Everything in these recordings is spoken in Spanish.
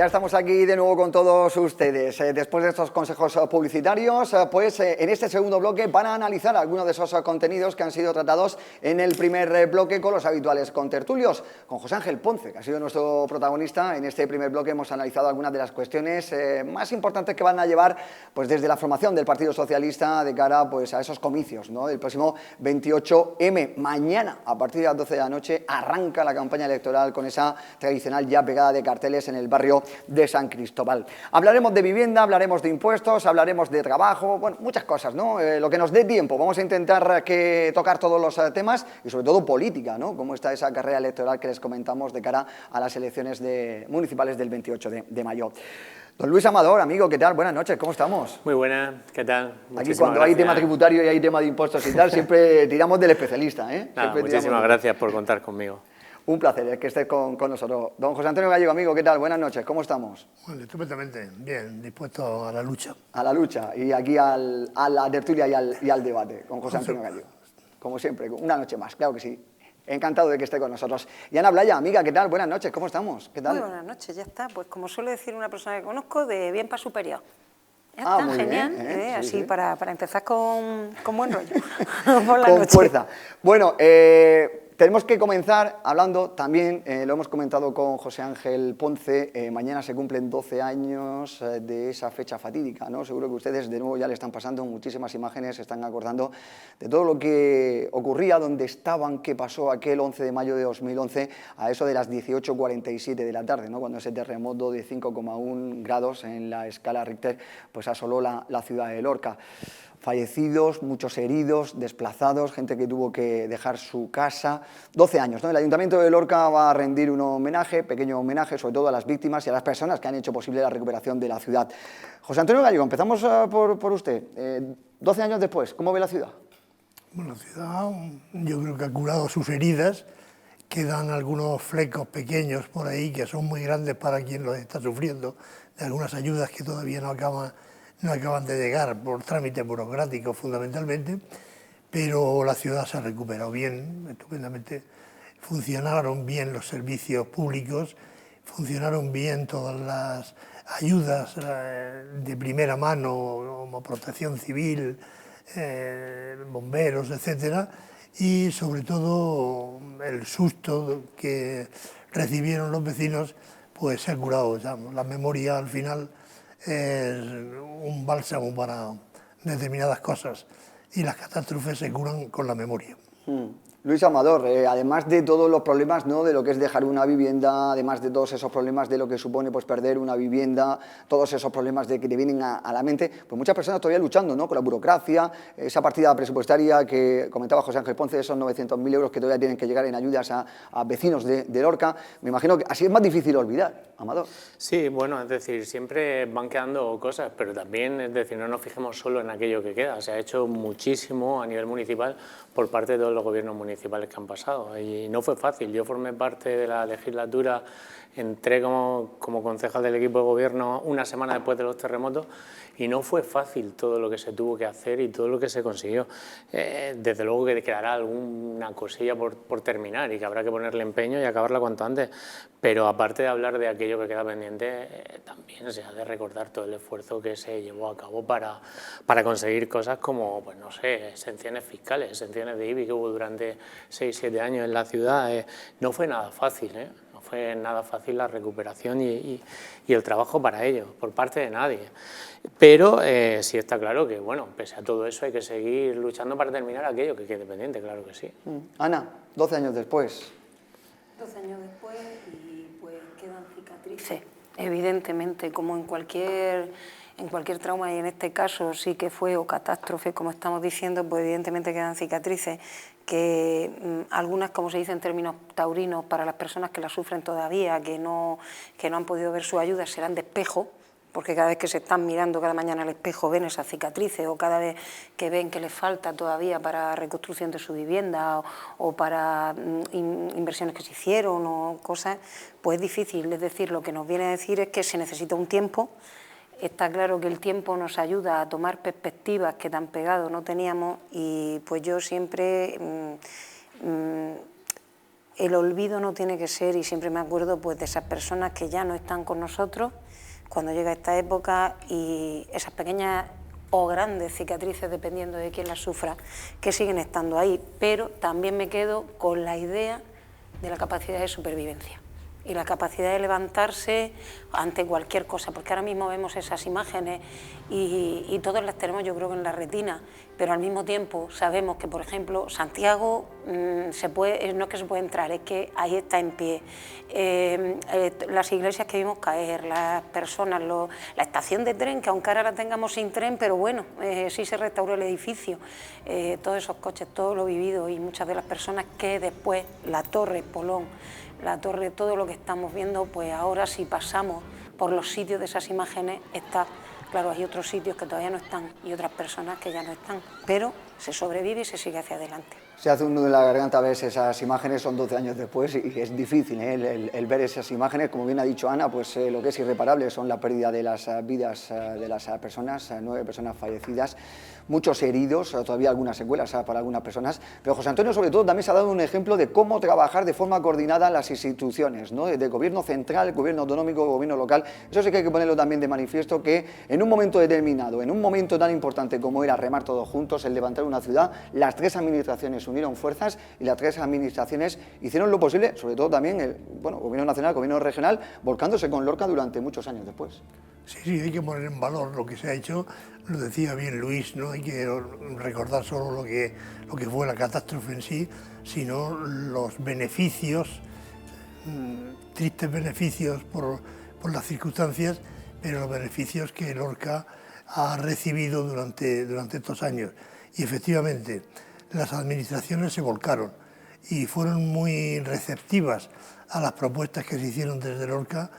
Ya estamos aquí de nuevo con todos ustedes. Después de estos consejos publicitarios, en este segundo bloque van a analizar algunos de esos contenidos que han sido tratados en el primer bloque con los habituales contertulios. Con José Ángel Ponce, que ha sido nuestro protagonista, en este primer bloque hemos analizado algunas de las cuestiones más importantes que van a llevar pues, desde la formación del Partido Socialista de cara pues, a esos comicios, ¿no?, del próximo 28M. Mañana, a partir de las 12 de la noche, arranca la campaña electoral con esa tradicional ya pegada de carteles en el barrio de San Cristóbal. Hablaremos de vivienda, hablaremos de impuestos, hablaremos de trabajo, bueno, muchas cosas, ¿no? Lo que nos dé tiempo. Vamos a intentar tocar todos los temas y sobre todo política, ¿no? Cómo está esa carrera electoral que les comentamos de cara a las elecciones municipales del 28 de mayo. Don Luis Amador, amigo, ¿qué tal? Buenas noches, ¿cómo estamos? Muy buenas, ¿qué tal? Aquí cuando hay tema tributario y hay tema de impuestos y tal, siempre tiramos del especialista, ¿eh? Nada, muchísimas gracias por contar conmigo. Un placer que estés con nosotros. Don José Antonio Gallego, amigo, ¿qué tal? Buenas noches, ¿cómo estamos? Bueno, estupendamente, bien, dispuesto a la lucha. A la lucha y aquí a la tertulia y al debate con José Antonio Gallego. Como siempre, una noche más, claro que sí. Encantado de que esté con nosotros. Y Ana Blaya, amiga, ¿qué tal? Buenas noches, ¿cómo estamos? ¿Qué tal? Muy buenas noches, ya está. Pues como suele decir una persona que conozco, de bien para superior. Ya está, muy genial, bien, sí, así sí. Para empezar con buen rollo. Por la con noche. Fuerza. Bueno, tenemos que comenzar hablando también, lo hemos comentado con José Ángel Ponce, mañana se cumplen 12 años de esa fecha fatídica, ¿no? Seguro que ustedes de nuevo ya le están pasando muchísimas imágenes, se están acordando de todo lo que ocurría, dónde estaban, qué pasó aquel 11 de mayo de 2011 a eso de las 18:47 de la tarde, ¿no?, cuando ese terremoto de 5,1 grados en la escala Richter pues asoló la ciudad de Lorca. Fallecidos, muchos heridos, desplazados, gente que tuvo que dejar su casa. 12 años, ¿no? El Ayuntamiento de Lorca va a rendir un homenaje, pequeño homenaje, sobre todo a las víctimas y a las personas que han hecho posible la recuperación de la ciudad. José Antonio Gallego, empezamos por usted. 12 años después, ¿cómo ve la ciudad? Bueno, la ciudad yo creo que ha curado sus heridas. Quedan algunos flecos pequeños por ahí que son muy grandes para quien los está sufriendo, de algunas ayudas que todavía no acaban de llegar por trámites burocráticos fundamentalmente, pero la ciudad se ha recuperado bien, estupendamente. Funcionaron bien los servicios públicos, funcionaron bien todas las ayudas de primera mano, como protección civil, bomberos, etcétera, y sobre todo el susto que recibieron los vecinos, pues se ha curado. La memoria al final es un bálsamo para determinadas cosas y las catástrofes se curan con la memoria. Luis Amador, además de todos los problemas, ¿no?, de lo que es dejar una vivienda, además de todos esos problemas de lo que supone pues, perder una vivienda, todos esos problemas que te vienen a la mente, pues muchas personas todavía luchando, ¿no?, con la burocracia, esa partida presupuestaria que comentaba José Ángel Ponce, esos 900.000 euros que todavía tienen que llegar en ayudas a vecinos de Lorca. Me imagino que así es más difícil olvidar, Amador. Sí, bueno, es decir, siempre van quedando cosas, pero también, es decir, no nos fijemos solo en aquello que queda. Se ha hecho muchísimo a nivel municipal por parte de todos los gobiernos municipales que han pasado y no fue fácil. Yo formé parte de la legislatura, entré como concejal del equipo de gobierno una semana después de los terremotos y no fue fácil todo lo que se tuvo que hacer y todo lo que se consiguió. Desde luego que quedará alguna cosilla por terminar y que habrá que ponerle empeño y acabarla cuanto antes, pero aparte de hablar de aquello que queda pendiente, también se ha de recordar todo el esfuerzo que se llevó a cabo para conseguir cosas como, pues no sé, exenciones fiscales, exenciones de IBI que hubo durante 6-7 años en la ciudad. No fue nada fácil, no fue nada fácil la recuperación y el trabajo para ello, por parte de nadie. Pero sí está claro que, bueno, pese a todo eso hay que seguir luchando para terminar aquello que quede pendiente, claro que sí. Ana, 12 años después. 12 años después y pues quedan cicatrices, evidentemente, como en cualquier trauma, y en este caso sí que fue o catástrofe, como estamos diciendo, pues evidentemente quedan cicatrices que algunas, como se dice en términos taurinos, para las personas que las sufren todavía, que no han podido ver su ayuda, serán de espejo, porque cada vez que se están mirando cada mañana al espejo ven esas cicatrices, o cada vez que ven que les falta todavía para reconstrucción de su vivienda o para inversiones que se hicieron o cosas, pues es difícil. Es decir, lo que nos viene a decir es que se necesita un tiempo. Está claro que el tiempo nos ayuda a tomar perspectivas que tan pegado no teníamos y pues yo siempre el olvido no tiene que ser, y siempre me acuerdo pues de esas personas que ya no están con nosotros cuando llega esta época, y esas pequeñas o grandes cicatrices, dependiendo de quién las sufra, que siguen estando ahí, pero también me quedo con la idea de la capacidad de supervivencia y la capacidad de levantarse ante cualquier cosa, porque ahora mismo vemos esas imágenes y todos las tenemos, yo creo que en la retina, pero al mismo tiempo sabemos que, por ejemplo, Santiago no es que se puede entrar, es que ahí está en pie. Las iglesias que vimos caer, las personas, la estación de tren, que aunque ahora la tengamos sin tren, pero bueno, sí se restauró el edificio, todos esos coches, todo lo vivido, y muchas de las personas que después, la Torre, Polón, la Torre, todo lo que estamos viendo, pues ahora si pasamos por los sitios de esas imágenes, está, claro, hay otros sitios que todavía no están y otras personas que ya no están, pero se sobrevive y se sigue hacia adelante. Se hace un nudo en la garganta a ver esas imágenes, son 12 años después, y es difícil el ver esas imágenes. Como bien ha dicho Ana, pues lo que es irreparable son la pérdida de las vidas de las personas, 9 personas fallecidas, muchos heridos, todavía algunas secuelas para algunas personas. Pero José Antonio, sobre todo, también se ha dado un ejemplo de cómo trabajar de forma coordinada las instituciones, ¿no? De gobierno central, gobierno autonómico, gobierno local. Eso sí que hay que ponerlo también de manifiesto, que en un momento determinado, en un momento tan importante como era remar todos juntos, el levantar una ciudad, las 3 administraciones unieron fuerzas y las 3 administraciones hicieron lo posible, sobre todo también el gobierno nacional, el gobierno regional, volcándose con Lorca durante muchos años después. Sí, hay que poner en valor lo que se ha hecho, lo decía bien Luis, no hay que recordar solo lo que fue la catástrofe en sí, sino los beneficios, tristes beneficios por las circunstancias, pero los beneficios que Lorca ha recibido durante estos años. Y efectivamente, las administraciones se volcaron y fueron muy receptivas a las propuestas que se hicieron desde Lorca,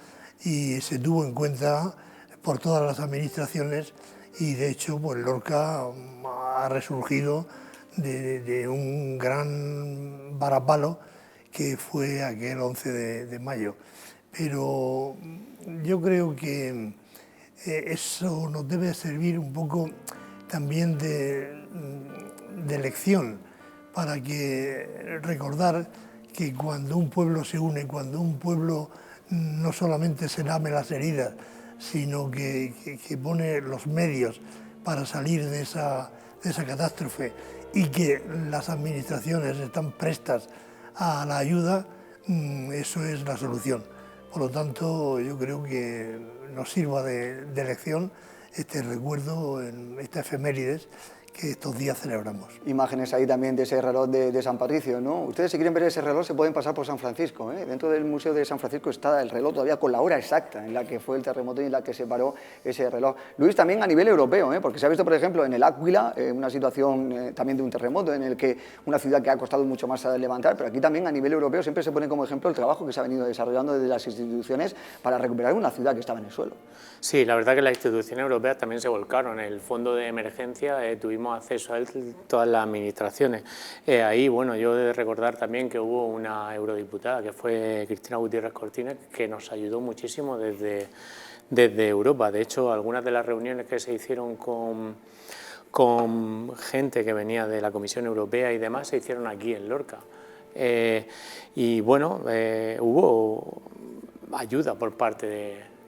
y se tuvo en cuenta por todas las administraciones, y de hecho pues Lorca ha resurgido de un gran varapalo que fue aquel 11 de mayo. Pero yo creo que eso nos debe servir un poco también de lección, para que recordar que cuando un pueblo se une, cuando un pueblo no solamente se lame las heridas, sino que pone los medios para salir de esa catástrofe, y que las administraciones están prestas a la ayuda, eso es la solución. Por lo tanto, yo creo que nos sirva de lección este recuerdo, en esta efemérides que estos días celebramos. Imágenes ahí también de ese reloj de San Patricio, ¿no? Ustedes, si quieren ver ese reloj, se pueden pasar por San Francisco, ¿eh? Dentro del Museo de San Francisco está el reloj todavía con la hora exacta en la que fue el terremoto y en la que se paró ese reloj. Luis, también a nivel europeo, porque se ha visto, por ejemplo, en el Áquila, una situación también de un terremoto, en el que una ciudad que ha costado mucho más levantar, pero aquí también a nivel europeo siempre se pone como ejemplo el trabajo que se ha venido desarrollando desde las instituciones para recuperar una ciudad que estaba en el suelo. Sí, la verdad que las instituciones europeas también se volcaron. El fondo de emergencia tuvimos acceso a él todas las administraciones. Ahí, bueno, yo he de recordar también que hubo una eurodiputada, que fue Cristina Gutiérrez Cortines, que nos ayudó muchísimo desde Europa. De hecho, algunas de las reuniones que se hicieron con gente que venía de la Comisión Europea y demás se hicieron aquí en Lorca. Y bueno, hubo ayuda por parte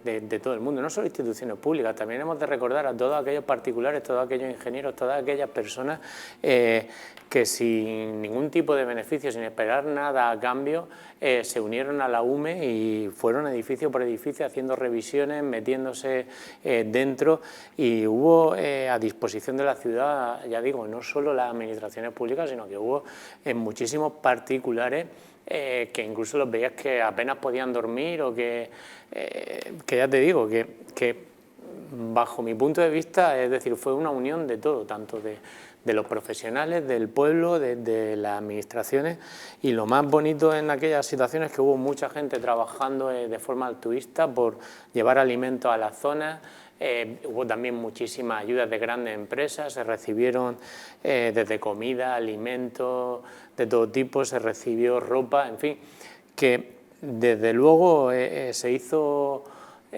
de todo el mundo, no solo instituciones públicas. También hemos de recordar a todos aquellos particulares, todos aquellos ingenieros, todas aquellas personas que sin ningún tipo de beneficio, sin esperar nada a cambio, se unieron a la UME y fueron edificio por edificio haciendo revisiones, metiéndose dentro, y hubo a disposición de la ciudad, ya digo, no solo las administraciones públicas, sino que hubo muchísimos particulares que incluso los veías que apenas podían dormir, o que ya te digo, que bajo mi punto de vista, es decir, fue una unión de todo, tanto de los profesionales, del pueblo, de las administraciones, y lo más bonito en aquellas situaciones es que hubo mucha gente trabajando de forma altruista por llevar alimentos a las zonas. Hubo también muchísimas ayudas de grandes empresas, se recibieron desde comida, alimentos de todo tipo, se recibió ropa, en fin, que desde luego se hizo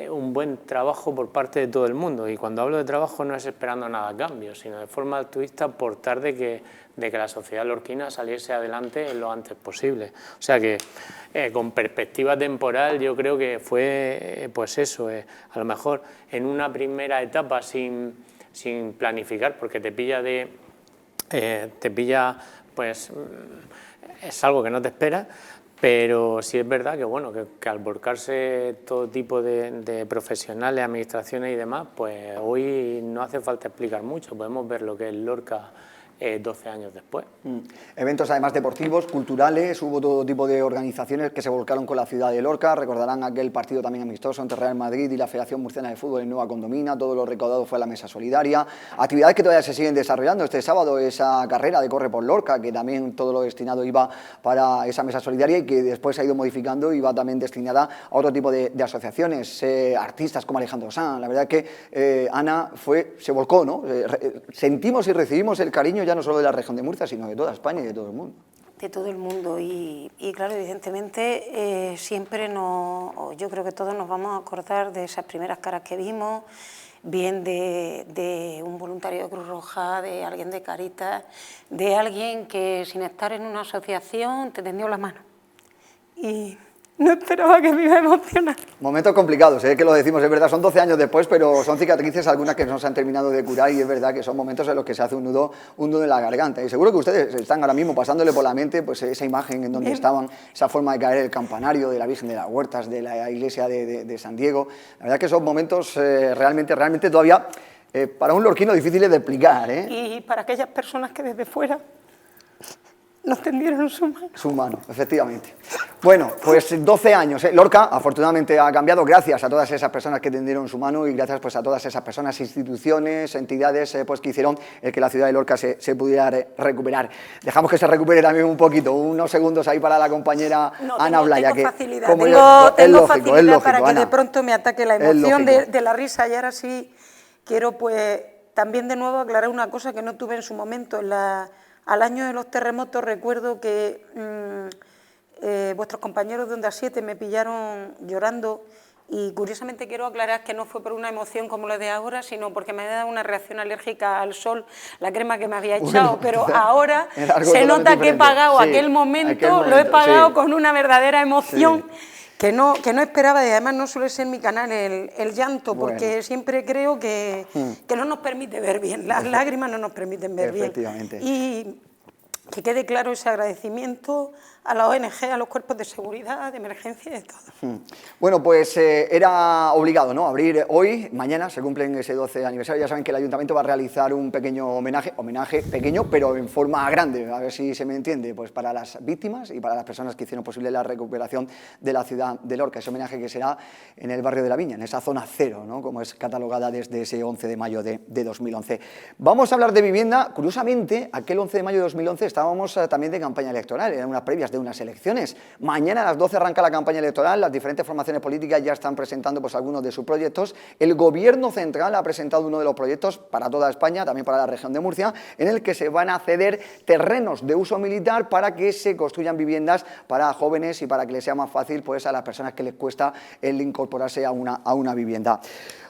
un buen trabajo por parte de todo el mundo. Y cuando hablo de trabajo no es esperando nada a cambio, sino de forma altruista por tratar de que la sociedad lorquina saliese adelante lo antes posible. O sea que con perspectiva temporal yo creo que fue pues eso, a lo mejor en una primera etapa sin planificar, porque te pilla pues es algo que no te esperas. Pero sí es verdad que, bueno, que al volcarse todo tipo de profesionales, administraciones y demás, pues hoy no hace falta explicar mucho, podemos ver lo que es Lorca 12 años después. Eventos además deportivos, culturales, hubo todo tipo de organizaciones que se volcaron con la ciudad de Lorca, recordarán aquel partido también amistoso entre Real Madrid y la Federación Murciana de Fútbol en Nueva Condomina, todo lo recaudado fue a la mesa solidaria, actividades que todavía se siguen desarrollando. Este sábado esa carrera de Corre por Lorca, que también todo lo destinado iba para esa mesa solidaria y que después se ha ido modificando y va también destinada a otro tipo de asociaciones, artistas como Alejandro Sanz. La verdad que Ana se volcó, ¿no? Sentimos y recibimos el cariño ya no solo de la región de Murcia, sino de toda España y de todo el mundo. De todo el mundo y claro, evidentemente siempre yo creo que todos nos vamos a acordar de esas primeras caras que vimos, bien de un voluntario de Cruz Roja, de alguien de Caritas, de alguien que sin estar en una asociación te tendió la mano y no esperaba que me iba a emocionar. Momentos complicados, que lo decimos, es verdad, son 12 años después, pero son cicatrices algunas que no se han terminado de curar y es verdad que son momentos en los que se hace un nudo en la garganta. Y seguro que ustedes están ahora mismo pasándole por la mente pues esa imagen en donde estaban, esa forma de caer el campanario de la Virgen de las Huertas, de la iglesia de San Diego. La verdad que son momentos realmente todavía para un lorquino difíciles de explicar. Y para aquellas personas que desde fuera nos tendieron su mano. Su mano, efectivamente. Bueno, pues 12 años. Lorca, afortunadamente, ha cambiado gracias a todas esas personas que tendieron su mano y gracias pues, a todas esas personas, instituciones, entidades pues, que hicieron que la ciudad de Lorca se pudiera recuperar. Dejamos que se recupere también un poquito, unos segundos ahí para la compañera Ana Blaya. Tengo facilidad, tengo facilidad para que Ana, de pronto me ataque la emoción de la risa y ahora sí quiero pues también de nuevo aclarar una cosa que no tuve en su momento al año de los terremotos. Recuerdo que vuestros compañeros de Onda 7 me pillaron llorando y curiosamente quiero aclarar que no fue por una emoción como la de ahora, sino porque me había dado una reacción alérgica al sol, la crema que me había echado, pero ahora se nota que he pagado aquel momento, lo he pagado con una verdadera emoción. Sí. Que no esperaba y además no suele ser mi canal el llanto, porque siempre creo que no nos permite ver bien, las lágrimas no nos permiten ver bien. Y que quede claro ese agradecimiento a la ONG, a los cuerpos de seguridad, de emergencia y de todo. Bueno, pues era obligado, ¿no?, abrir hoy, mañana se cumplen ese 12 aniversario, ya saben que el Ayuntamiento va a realizar un pequeño homenaje pequeño, pero en forma grande, a ver si se me entiende, pues para las víctimas y para las personas que hicieron posible la recuperación de la ciudad de Lorca, ese homenaje que será en el barrio de la Viña, en esa zona cero, ¿no?, como es catalogada desde ese 11 de mayo de 2011. Vamos a hablar de vivienda. Curiosamente, aquel 11 de mayo de 2011 estábamos también de campaña electoral, eran unas previas de unas elecciones. Mañana a las 12 arranca la campaña electoral, las diferentes formaciones políticas ya están presentando pues, algunos de sus proyectos. El Gobierno central ha presentado uno de los proyectos para toda España, también para la región de Murcia, en el que se van a ceder terrenos de uso militar para que se construyan viviendas para jóvenes y para que les sea más fácil pues, a las personas que les cuesta el incorporarse a una vivienda.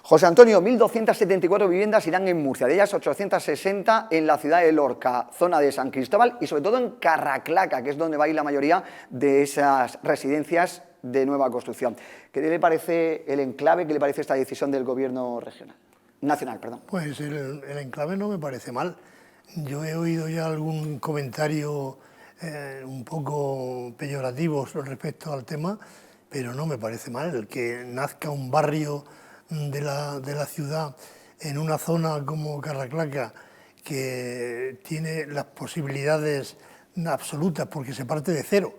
José Antonio, 1.274 viviendas irán en Murcia, de ellas 860 en la ciudad de Lorca, zona de San Cristóbal y sobre todo en Carraclaca, que es donde va a ir la mayoría de esas residencias de nueva construcción. ¿Qué le parece el enclave, qué le parece esta decisión del Gobierno nacional? Pues el enclave no me parece mal. Yo he oído ya algún comentario un poco peyorativo respecto al tema, pero no me parece mal el que nazca un barrio de la ciudad en una zona como Carraclaca, que tiene las posibilidades absolutas porque se parte de cero.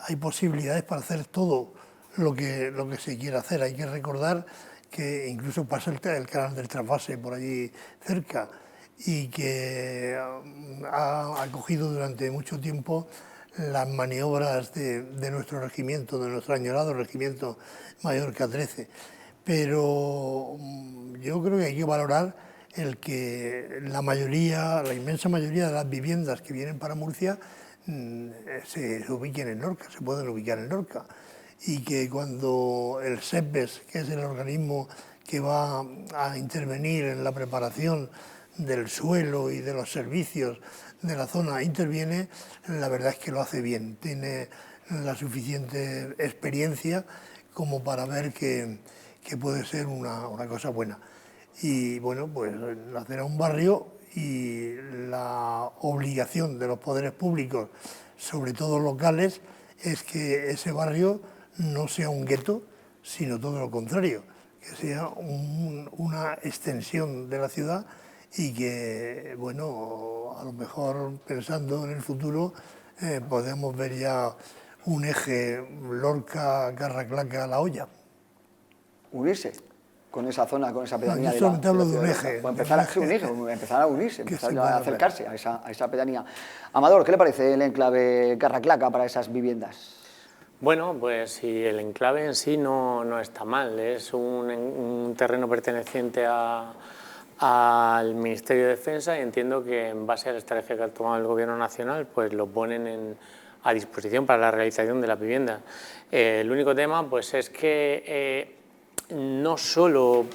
Hay posibilidades para hacer todo lo que se quiera hacer. Hay que recordar que incluso pasa el canal del trasvase por allí cerca y que ha acogido durante mucho tiempo las maniobras de nuestro regimiento, de nuestro añorado regimiento Mallorca 13. Pero yo creo que hay que valorar el que la inmensa mayoría de las viviendas que vienen para Murcia se ubiquen en Lorca, se pueden ubicar en Lorca. y que cuando el SEPES, que es el organismo que va a intervenir en la preparación del suelo y de los servicios de la zona, interviene, la verdad es que lo hace bien, tiene la suficiente experiencia como para ver que puede ser una cosa buena. Y bueno, pues nacerá un barrio y la obligación de los poderes públicos, sobre todo locales, es que ese barrio no sea un gueto, sino todo lo contrario, que sea una extensión de la ciudad y que, bueno, a lo mejor pensando en el futuro podemos ver ya un eje Lorca-Garraclaca-La Hoya. Unirse con esa zona, con esa pedanía. No, yo solamente hablo de un eje. O empezar a unirse, empezar a acercarse a esa pedanía. Amador, ¿qué le parece el enclave Garraclaca para esas viviendas? Bueno, pues si el enclave en sí no está mal, es un terreno perteneciente al Ministerio de Defensa y entiendo que en base a la estrategia que ha tomado el Gobierno Nacional, pues lo ponen a disposición para la realización de la vivienda. El único tema pues es que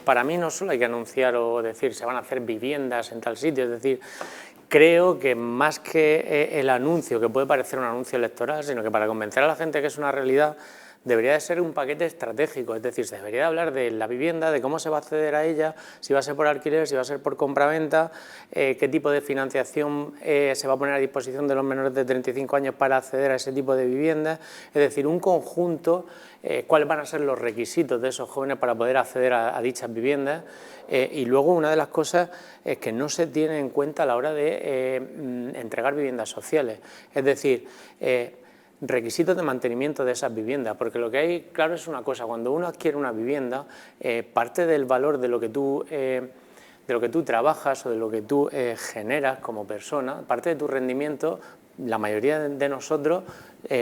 para mí no solo hay que anunciar o decir se van a hacer viviendas en tal sitio, es decir, creo que más que el anuncio, que puede parecer un anuncio electoral, sino que para convencer a la gente que es una realidad, debería de ser un paquete estratégico, es decir, se debería de hablar de la vivienda, de cómo se va a acceder a ella, si va a ser por alquiler, si va a ser por compraventa, qué tipo de financiación se va a poner a disposición de los menores de 35 años para acceder a ese tipo de viviendas, es decir, un conjunto, cuáles van a ser los requisitos de esos jóvenes para poder acceder a dichas viviendas. Y luego una de las cosas es que no se tiene en cuenta a la hora de entregar viviendas sociales, es decir, requisitos de mantenimiento de esas viviendas, porque lo que hay, claro, es una cosa, cuando uno adquiere una vivienda, parte del valor de lo que tú trabajas o de lo que tú generas como persona, parte de tu rendimiento, la mayoría de nosotros,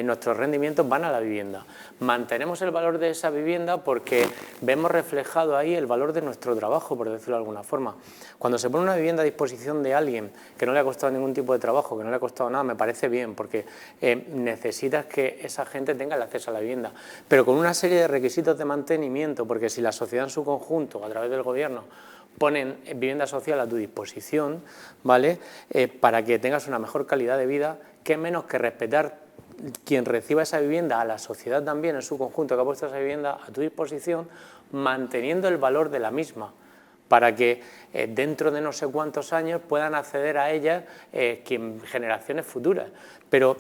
nuestros rendimientos van a la vivienda. Mantenemos el valor de esa vivienda porque vemos reflejado ahí el valor de nuestro trabajo, por decirlo de alguna forma. Cuando se pone una vivienda a disposición de alguien que no le ha costado ningún tipo de trabajo, que no le ha costado nada, me parece bien, porque necesitas que esa gente tenga el acceso a la vivienda, pero con una serie de requisitos de mantenimiento, porque si la sociedad en su conjunto, a través del gobierno, ponen vivienda social a tu disposición, ¿vale? Para que tengas una mejor calidad de vida, qué menos que respetar quien reciba esa vivienda a la sociedad también en su conjunto que ha puesto esa vivienda a tu disposición, manteniendo el valor de la misma, para que dentro de no sé cuántos años puedan acceder a ella generaciones futuras. Pero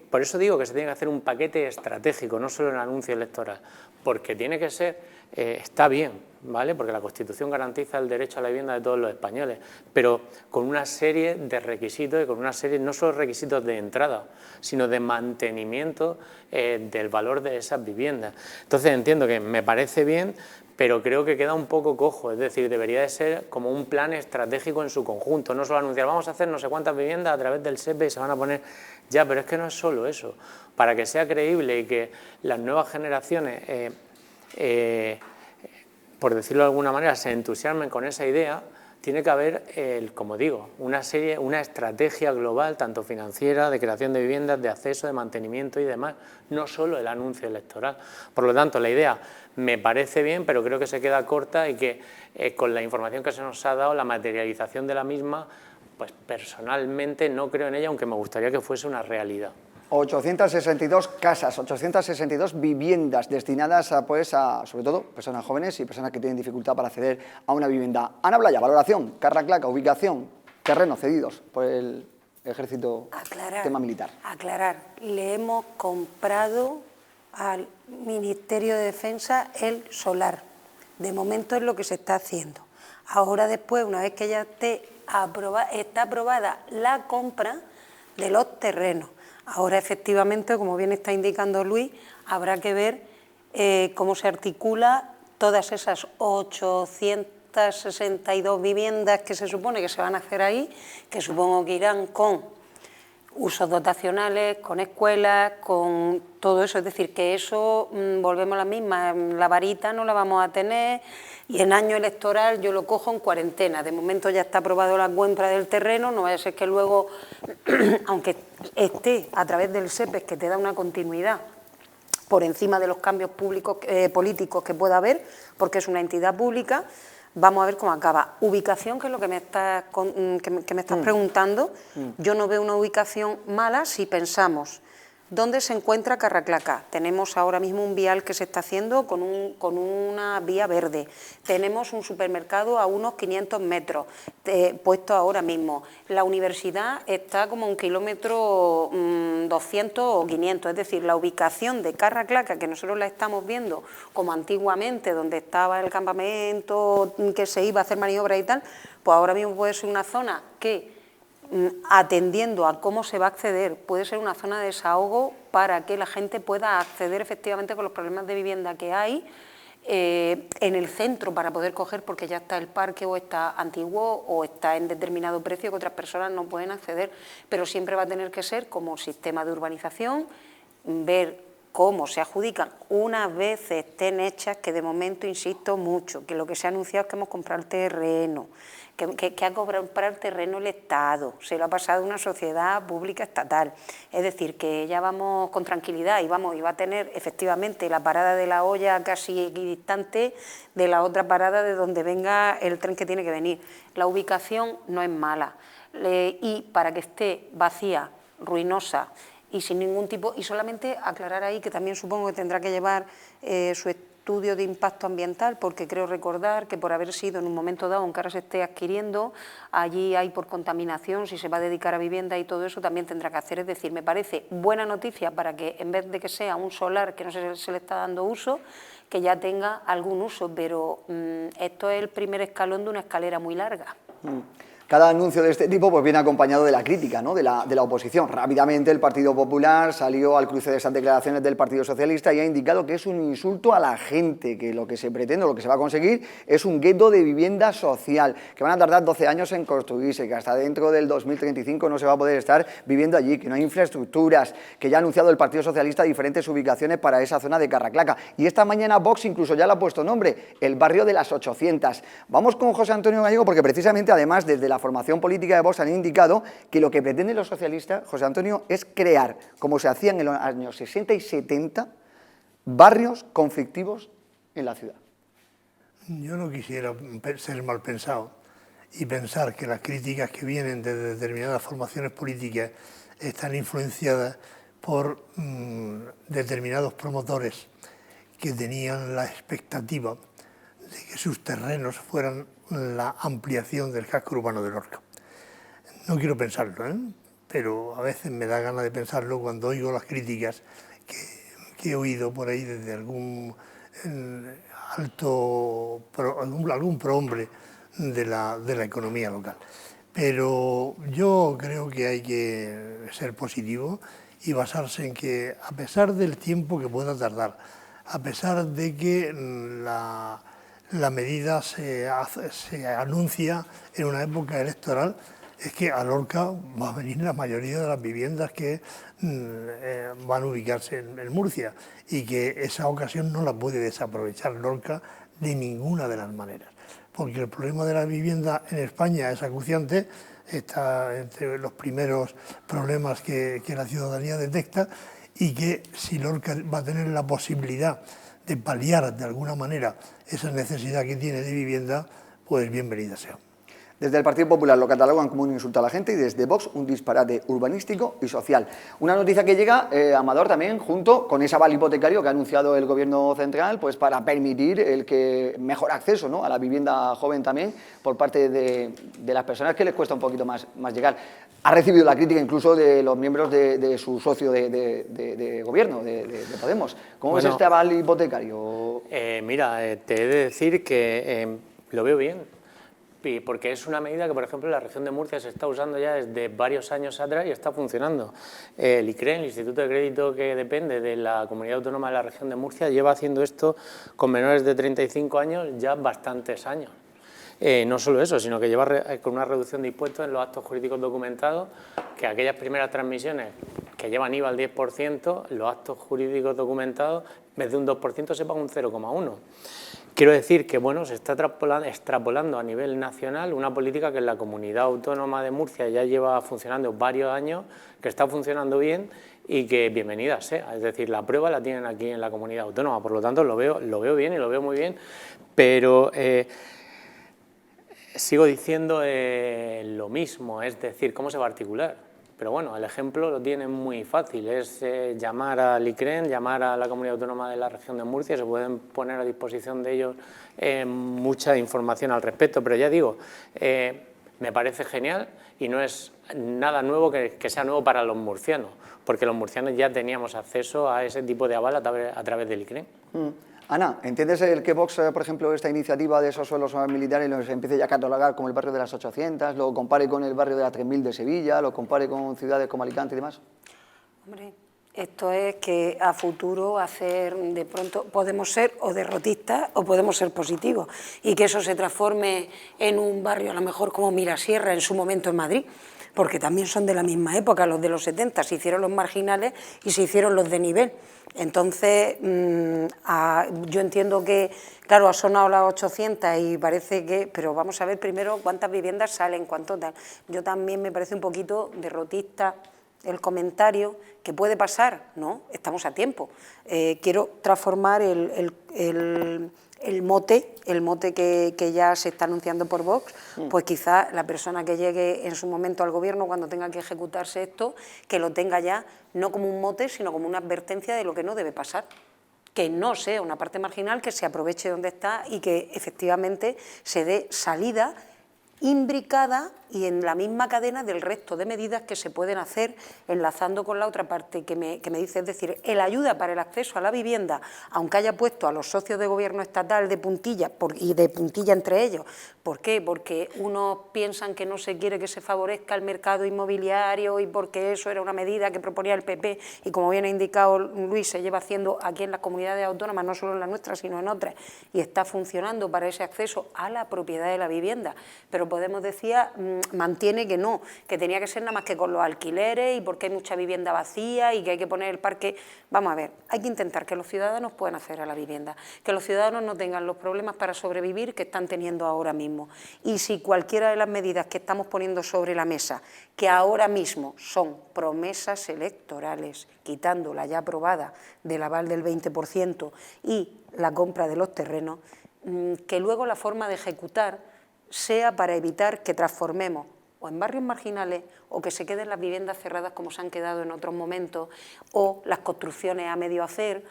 por eso digo que se tiene que hacer un paquete estratégico, no solo el anuncio electoral, porque tiene que ser, está bien, ¿vale? Porque la Constitución garantiza el derecho a la vivienda de todos los españoles, pero con una serie de requisitos y con una serie, no solo requisitos de entrada, sino de mantenimiento del valor de esas viviendas. Entonces entiendo que me parece bien, pero creo que queda un poco cojo, es decir, debería de ser como un plan estratégico en su conjunto, no solo anunciar, vamos a hacer no sé cuántas viviendas a través del SEPE y se van a poner, ya, pero es que no es solo eso, para que sea creíble y que las nuevas generaciones, por decirlo de alguna manera, se entusiasmen con esa idea, tiene que haber, como digo, una estrategia global, tanto financiera, de creación de viviendas, de acceso, de mantenimiento y demás, no solo el anuncio electoral. Por lo tanto, la idea me parece bien, pero creo que se queda corta y que con la información que se nos ha dado, la materialización de la misma, pues personalmente no creo en ella, aunque me gustaría que fuese una realidad. 862 casas, 862 viviendas destinadas a, sobre todo, personas jóvenes y personas que tienen dificultad para acceder a una vivienda. Ana Blaya, valoración, Garraclaca, ubicación, terrenos cedidos por el Ejército, tema militar. Aclarar, le hemos comprado al Ministerio de Defensa el solar. De momento es lo que se está haciendo. Ahora después, una vez que ya está aprobada la compra de los terrenos, ahora efectivamente, como bien está indicando Luis, habrá que ver cómo se articula todas esas 862 viviendas que se supone que se van a hacer ahí, que supongo que irán con usos dotacionales, con escuelas, con todo eso. Es decir, que eso, volvemos a la misma, la varita no la vamos a tener y en año electoral yo lo cojo en cuarentena. De momento ya está aprobado la compra del terreno, no vaya a ser que luego, aunque esté a través del SEPES, que te da una continuidad por encima de los cambios públicos, políticos que pueda haber, porque es una entidad pública. Vamos a ver cómo acaba. Ubicación, que es lo que me estás preguntando. Yo no veo una ubicación mala si pensamos dónde se encuentra Carraclaca. Tenemos ahora mismo un vial que se está haciendo con una vía verde. Tenemos un supermercado a unos 500 metros, puesto ahora mismo. La universidad está como a 1 kilómetro 200 o 500, es decir, la ubicación de Carraclaca, que nosotros la estamos viendo como antiguamente, donde estaba el campamento, que se iba a hacer maniobras y tal, pues ahora mismo puede ser una zona que, atendiendo a cómo se va a acceder, puede ser una zona de desahogo para que la gente pueda acceder efectivamente con los problemas de vivienda que hay en el centro, para poder coger, porque ya está el parque o está antiguo o está en determinado precio que otras personas no pueden acceder, pero siempre va a tener que ser como sistema de urbanización, ver cómo se adjudican una vez estén hechas, que de momento insisto mucho, que lo que se ha anunciado es que hemos comprado el terreno, que ha comprado terreno el Estado, se lo ha pasado una sociedad pública estatal. Es decir, que ya vamos con tranquilidad y va a tener efectivamente la parada de La Hoya casi equidistante de la otra parada de donde venga el tren que tiene que venir. La ubicación no es mala y para que esté vacía, ruinosa y sin ningún tipo, y solamente aclarar ahí que también supongo que tendrá que llevar su estudio de impacto ambiental, porque creo recordar que por haber sido en un momento dado, aunque ahora se esté adquiriendo, allí hay por contaminación, si se va a dedicar a vivienda y todo eso también tendrá que hacer. Es decir, me parece buena noticia para que en vez de que sea un solar que no se le está dando uso, que ya tenga algún uso, pero esto es el primer escalón de una escalera muy larga. Cada anuncio de este tipo pues viene acompañado de la crítica, ¿no?, de la oposición. Rápidamente el Partido Popular salió al cruce de esas declaraciones del Partido Socialista y ha indicado que es un insulto a la gente, que lo que se pretende, lo que se va a conseguir es un gueto de vivienda social, que van a tardar 12 años en construirse, que hasta dentro del 2035 no se va a poder estar viviendo allí, que no hay infraestructuras, que ya ha anunciado el Partido Socialista diferentes ubicaciones para esa zona de Carraclaca. Y esta mañana Vox incluso ya le ha puesto nombre, el barrio de las 800. Vamos con José Antonio Gallego porque precisamente además desde la formación política de Vox han indicado que lo que pretenden los socialistas, José Antonio, es crear, como se hacían en los años 60 y 70, barrios conflictivos en la ciudad. Yo no quisiera ser mal pensado y pensar que las críticas que vienen de determinadas formaciones políticas están influenciadas por determinados promotores que tenían la expectativa de que sus terrenos fueran la ampliación del casco urbano de Lorca. No quiero pensarlo, pero a veces me da ganas de pensarlo cuando oigo las críticas que he oído por ahí desde algún algún prohombre de la economía local. Pero yo creo que hay que ser positivo y basarse en que, a pesar del tiempo que pueda tardar, a pesar de que la medida se anuncia en una época electoral, es que a Lorca va a venir la mayoría de las viviendas que van a ubicarse en Murcia y que esa ocasión no la puede desaprovechar Lorca de ninguna de las maneras. Porque el problema de la vivienda en España es acuciante, está entre los primeros problemas que la ciudadanía detecta, y que si Lorca va a tener la posibilidad de paliar de alguna manera esa necesidad que tiene de vivienda, pues bienvenida sea. Desde el Partido Popular lo catalogan como un insulto a la gente y desde Vox un disparate urbanístico y social. Una noticia que llega, Amador, también junto con ese aval hipotecario que ha anunciado el Gobierno central, pues para permitir el que mejor acceso, ¿no?, a la vivienda joven también por parte de las personas que les cuesta un poquito más llegar. Ha recibido la crítica incluso de los miembros de su socio de gobierno, de Podemos. ¿Cómo es este aval hipotecario? Mira, te he de decir que lo veo bien. Porque es una medida que, por ejemplo, en la región de Murcia se está usando ya desde varios años atrás y está funcionando. El ICRE, el Instituto de Crédito que depende de la Comunidad Autónoma de la región de Murcia, lleva haciendo esto con menores de 35 años ya bastantes años. No solo eso, sino que lleva con una reducción de impuestos en los actos jurídicos documentados, que aquellas primeras transmisiones que llevan IVA al 10%, los actos jurídicos documentados, en vez de un 2%, se paga un 0,1%. Quiero decir que bueno, se está extrapolando a nivel nacional una política que en la Comunidad Autónoma de Murcia ya lleva funcionando varios años, que está funcionando bien y que bienvenida sea. Es decir, la prueba la tienen aquí en la comunidad autónoma, por lo tanto lo veo bien y lo veo muy bien, pero sigo diciendo lo mismo, es decir, ¿cómo se va a articular? Pero bueno, el ejemplo lo tienen muy fácil, es llamar al ICREN, llamar a la Comunidad Autónoma de la Región de Murcia, se pueden poner a disposición de ellos mucha información al respecto, pero ya digo, me parece genial y no es nada nuevo que sea nuevo para los murcianos, porque los murcianos ya teníamos acceso a ese tipo de aval a través del ICREN. Ana, ¿entiendes el que Vox, por ejemplo, esta iniciativa de esos suelos militares los empiece ya a catalogar como el barrio de las 800, lo compare con el barrio de las 3000 de Sevilla, lo compare con ciudades como Alicante y demás? Hombre, esto es que a futuro hacer, de pronto, podemos ser o derrotistas o podemos ser positivos y que eso se transforme en un barrio a lo mejor como Mirasierra en su momento en Madrid, porque también son de la misma época, los de los 70, se hicieron los marginales y se hicieron los de nivel. Entonces, yo entiendo que, claro, ha sonado las 800 y parece que, pero vamos a ver primero cuántas viviendas salen, cuánto tal. Yo también me parece un poquito derrotista el comentario, que puede pasar, ¿no? Estamos a tiempo. Quiero transformar el mote que ya se está anunciando por Vox, pues quizá la persona que llegue en su momento al gobierno cuando tenga que ejecutarse esto, que lo tenga ya no como un mote, sino como una advertencia de lo que no debe pasar. Que no sea una parte marginal, que se aproveche donde está y que efectivamente se dé salida imbricada y en la misma cadena del resto de medidas que se pueden hacer enlazando con la otra parte que me dice, es decir, el ayuda para el acceso a la vivienda, aunque haya puesto a los socios de gobierno estatal de puntilla y de puntilla entre ellos. ¿Por qué? Porque unos piensan que no se quiere que se favorezca el mercado inmobiliario y porque eso era una medida que proponía el PP y como bien ha indicado Luis, se lleva haciendo aquí en las comunidades autónomas, no solo en la nuestra, sino en otras, y está funcionando para ese acceso a la propiedad de la vivienda. Pero Podemos decía, mantiene que no, que tenía que ser nada más que con los alquileres y porque hay mucha vivienda vacía y que hay que poner el parque. Vamos a ver, hay que intentar que los ciudadanos puedan acceder a la vivienda, que los ciudadanos no tengan los problemas para sobrevivir que están teniendo ahora mismo. Y si cualquiera de las medidas que estamos poniendo sobre la mesa, que ahora mismo son promesas electorales, quitando la ya aprobada del aval del 20% y la compra de los terrenos, que luego la forma de ejecutar sea para evitar que transformemos o en barrios marginales o que se queden las viviendas cerradas como se han quedado en otros momentos o las construcciones a medio hacer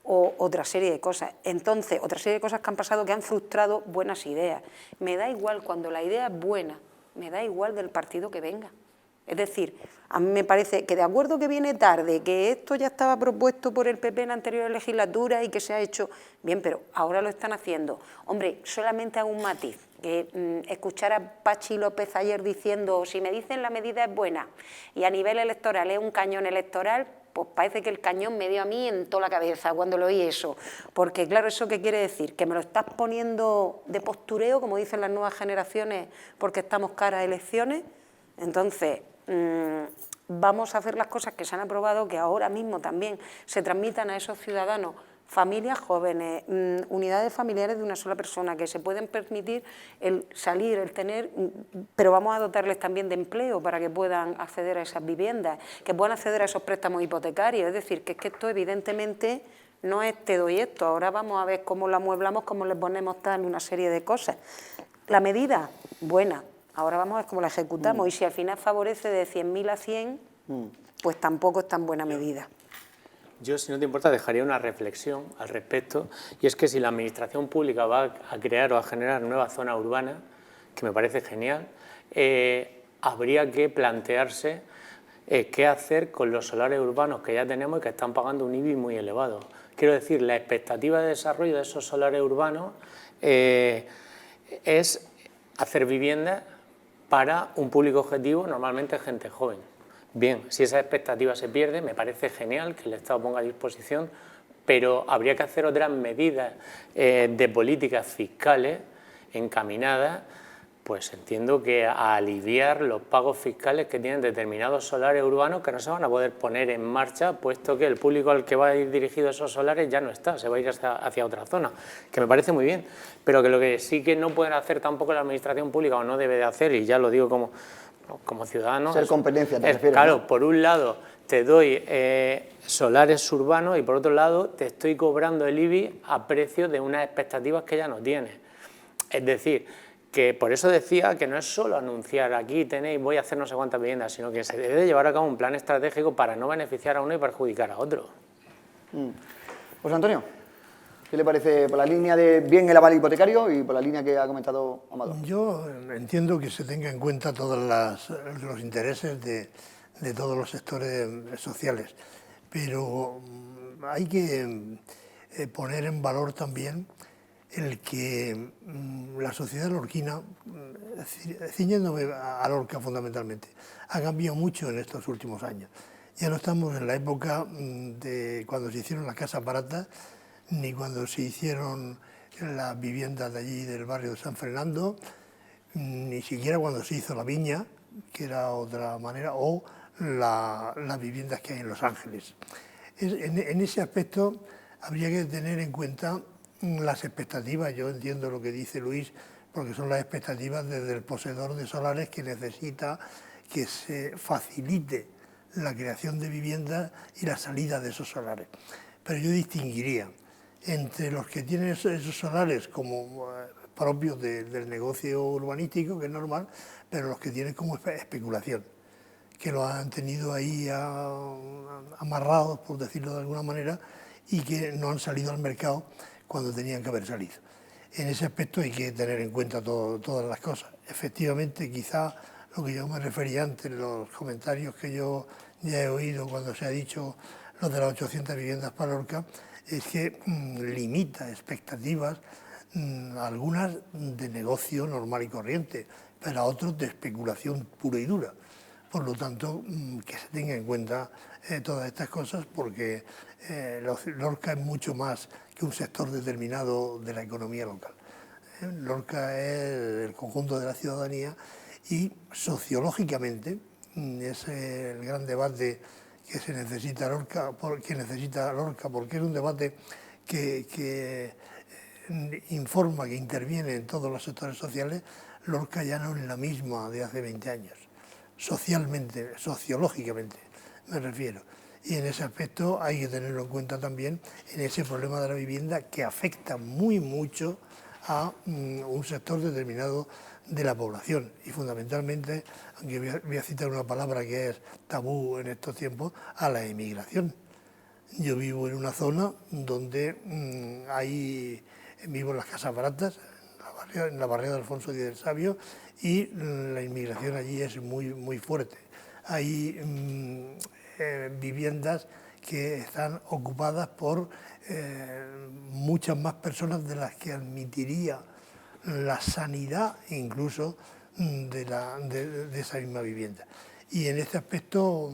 o otra serie de cosas. Entonces, otra serie de cosas que han pasado que han frustrado buenas ideas. Me da igual cuando la idea es buena, me da igual del partido que venga. Es decir, a mí me parece que de acuerdo que viene tarde, que esto ya estaba propuesto por el PP en la anterior legislatura y que se ha hecho bien, pero ahora lo están haciendo. Hombre, solamente hago un matiz, que escuchar a Pachi López ayer diciendo si me dicen la medida es buena y a nivel electoral es un cañón electoral, pues parece que el cañón me dio a mí en toda la cabeza cuando lo oí eso, porque claro, ¿eso qué quiere decir? Que me lo estás poniendo de postureo, como dicen las nuevas generaciones, porque estamos cara a elecciones. Entonces, vamos a hacer las cosas que se han aprobado, que ahora mismo también se transmitan a esos ciudadanos, familias jóvenes, unidades familiares de una sola persona, que se pueden permitir el salir, el tener, pero vamos a dotarles también de empleo para que puedan acceder a esas viviendas, que puedan acceder a esos préstamos hipotecarios. Es decir, que es que esto evidentemente no es te doy esto, ahora vamos a ver cómo lo amueblamos, cómo le ponemos tal, una serie de cosas. La medida, buena. Ahora vamos a ver cómo la ejecutamos y si al final favorece de 100.000 a 100, pues tampoco es tan buena medida. Yo, si no te importa, dejaría una reflexión al respecto, y es que si la Administración Pública va a crear o a generar nueva zona urbana, que me parece genial, habría que plantearse qué hacer con los solares urbanos que ya tenemos y que están pagando un IBI muy elevado. Quiero decir, la expectativa de desarrollo de esos solares urbanos es hacer viviendas para un público objetivo, normalmente gente joven. Bien, si esa expectativa se pierde, me parece genial que el Estado ponga a disposición, pero habría que hacer otras medidas de políticas fiscales encaminadas, pues entiendo que a aliviar los pagos fiscales que tienen determinados solares urbanos que no se van a poder poner en marcha, puesto que el público al que va a ir dirigido esos solares ya no está, se va a ir hacia otra zona, que me parece muy bien, pero que lo que sí que no pueden hacer tampoco la Administración Pública o no debe de hacer, y ya lo digo como como ciudadano. Ser competencia, te refieres, claro, ¿no? por un lado te doy solares urbanos y por otro lado te estoy cobrando el IBI a precio de unas expectativas que ya no tienes. Es decir, que por eso decía que no es solo anunciar aquí tenéis, voy a hacer no sé cuántas viviendas, sino que se debe llevar a cabo un plan estratégico para no beneficiar a uno y perjudicar a otro. José Antonio, ¿qué le parece por la línea de bien el aval hipotecario y por la línea que ha comentado Amador? Yo entiendo que se tenga en cuenta todos los intereses de todos los sectores sociales, pero hay que poner en valor también el que la sociedad lorquina, ciñéndome a Lorca fundamentalmente, ha cambiado mucho en estos últimos años. Ya no estamos en la época de cuando se hicieron las casas baratas, ni cuando se hicieron las viviendas de allí del barrio de San Fernando, ni siquiera cuando se hizo la Viña, que era otra manera, o las viviendas que hay en Los Ángeles. En ese aspecto habría que tener en cuenta las expectativas. Yo entiendo lo que dice Luis, porque son las expectativas desde el poseedor de solares que necesita que se facilite la creación de viviendas y la salida de esos solares. Pero yo distinguiría entre los que tienen esos solares como propios del negocio urbanístico, que es normal, pero los que tienen como especulación, que lo han tenido ahí amarrados, por decirlo de alguna manera, y que no han salido al mercado cuando tenían que haber salido. En ese aspecto hay que tener en cuenta todas las cosas. Efectivamente, quizá lo que yo me refería antes, en los comentarios que yo ya he oído cuando se ha dicho lo de las 800 viviendas para Lorca, es que limita expectativas, algunas de negocio normal y corriente, pero a otros de especulación pura y dura. Por lo tanto, que se tenga en cuenta todas estas cosas, porque Lorca es mucho más que un sector determinado de la economía local. Lorca es el conjunto de la ciudadanía y sociológicamente es el gran debate que se necesita Lorca, porque es un debate que informa, que interviene en todos los sectores sociales. Lorca ya no es la misma de hace 20 años. Socialmente, sociológicamente me refiero. Y en ese aspecto hay que tenerlo en cuenta también en ese problema de la vivienda que afecta muy mucho a un sector determinado de la población y fundamentalmente, aunque voy a citar una palabra que es tabú en estos tiempos, a la emigración. Yo vivo en una zona donde vivo en las casas baratas, en la barriada de Alfonso X del Sabio, y la inmigración allí es muy, muy fuerte. Hay viviendas que están ocupadas por muchas más personas de las que admitiría la sanidad incluso de esa misma vivienda. Y en este aspecto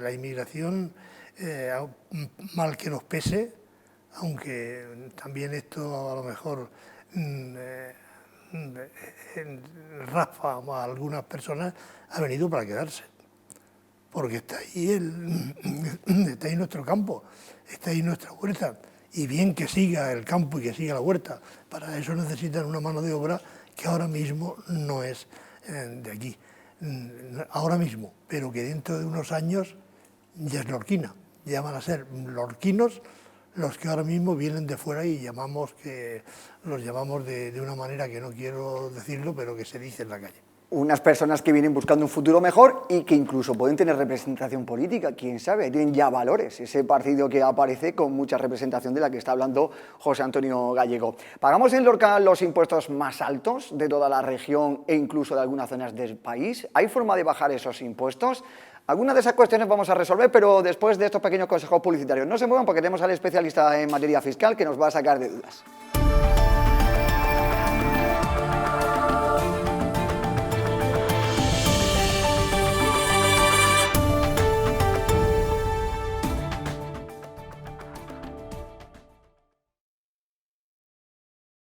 la inmigración, mal que nos pese, aunque también esto a lo mejor raspa a algunas personas, ha venido para quedarse. Porque está ahí nuestro campo, está ahí nuestra huerta. Y bien que siga el campo y que siga la huerta, para eso necesitan una mano de obra que ahora mismo no es de aquí, ahora mismo, pero que dentro de unos años ya es lorquina, ya van a ser lorquinos los que ahora mismo vienen de fuera y los llamamos de una manera que no quiero decirlo, pero que se dice en la calle. Unas personas que vienen buscando un futuro mejor y que incluso pueden tener representación política, quién sabe, tienen ya valores, ese partido que aparece con mucha representación de la que está hablando José Antonio Gallego. ¿Pagamos en Lorca los impuestos más altos de toda la región e incluso de algunas zonas del país? ¿Hay forma de bajar esos impuestos? Algunas de esas cuestiones vamos a resolver, pero después de estos pequeños consejos publicitarios. No se muevan porque tenemos al especialista en materia fiscal que nos va a sacar de dudas.